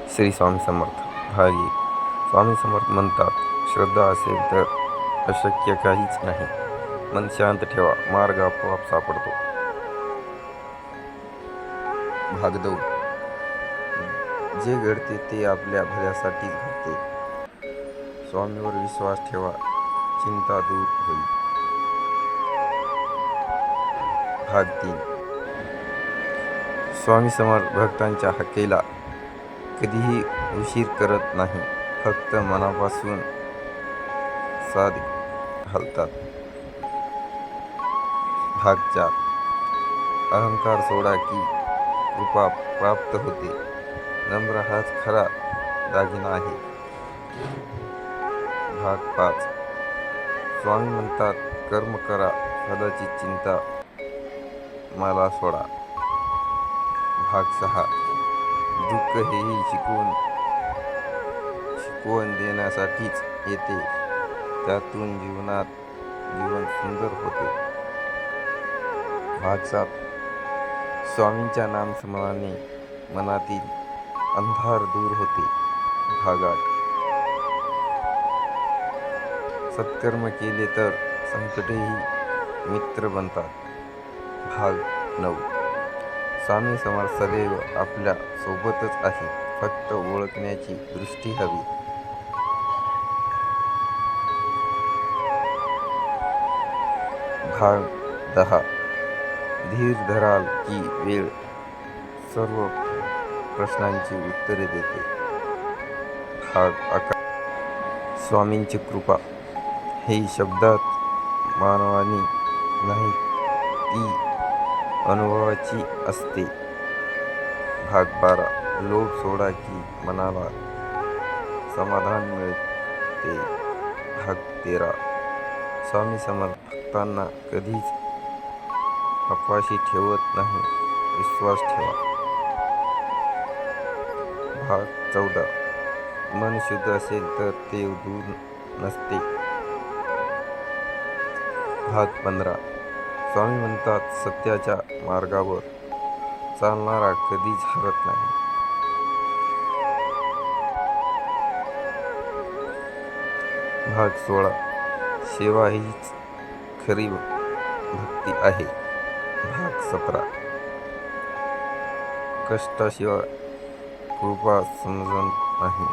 श्री स्वामी समर्थ. भाग 1. स्वामी समर्थ म्हणतात, श्रद्धा असेल तर अशक्य काहीच नाही. मन शांत ठेवा, मार्ग आपोआप सापडतो. भाग 2. जे घडते ते आपल्या भल्यासाठीच घडते. स्वामीवर विश्वास ठेवा, चिंता दूर होईल. भाग 3. स्वामी समर्थ भक्तांच्या हाकेला कधीही उशीर करत नाही, फक्त मनापासून साथ घालतात. भाग 4. अहंकार सोडा की कृपा प्राप्त होते. नम्र हाच खरा दागिना आहे. भाग 5. स्वामी म्हणतात, कर्म करा, फलाची चिंता मला सोडा. भाग 6. दुःख हेही शिकवण देण्यासाठीच येते. त्यातून जीवन सुंदर होते. भाग 7. स्वामींच्या नामस्मरणाने मनातील अंधार दूर होते. भाग 8. सत्कर्म केले तर संकटेही मित्र बनतात. भाग 9. स्वामी समर्थ सदैव आपल्या सोबतच आहे, फक्त ओळखण्याची दृष्टी हवी. भाग 10. धीर धराल की वेळ सर्व प्रश्नांची उत्तरे देते. भाग 11. स्वामींची कृपा हे शब्दात मानवानी नाही, ती अनुभवाची असते. भाग 12. लोभ सोडा की मनाला समाधान मिळते. भाग 13. स्वामी समर्थ भक्तांना कधीच अपयशी ठेवत नाही, विश्वास ठेवा. भाग 14. मन शुद्ध असेल तर देव दूर नसते. भाग 15. स्वामी म्हणतात, सत्याच्या मार्गावर चालणारा कधीच हरत नाही. भाग 16. सेवा हीच खरी भक्ती आहे. भाग 17. कष्टाशिवाय कृपा समजत नाही.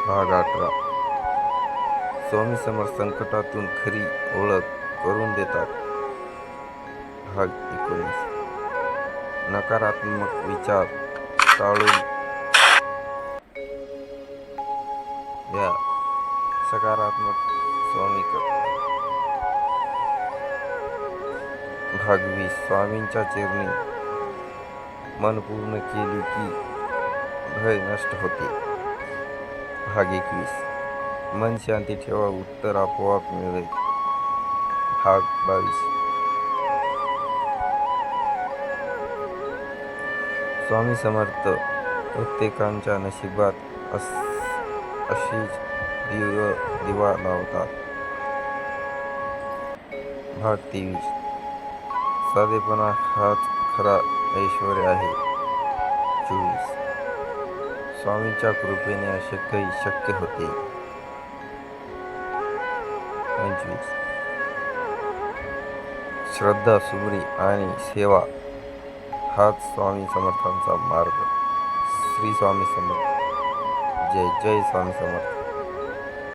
भाग 18. स्वामी समर्थ संकटातून खरी ओळख करून देतात. भाग 19. नकारात्मक विचार टाळून द्या, सकारात्मक स्वामी करतात. भाग 20. स्वामींच्या चरणी मन पूर्ण केले की भय नष्ट होते. भाग 21. मन शांती ठेवा, उत्तर आपोआप मिळेल. भाग 22. स्वामी समर्थ प्रत्येकाच्या नशिबात अशीच दिवा लावतात. भाग 23. साधेपणा हाच खरा ऐश्वर्य आहे. 24. स्वामींच्या कृपेने अशक्यही शक्य होते. 25. श्रद्धा, सुमरी आणि सेवा हाच स्वामी समर्थांचा मार्ग. श्री स्वामी समर्थ. जय जय स्वामी समर्थ.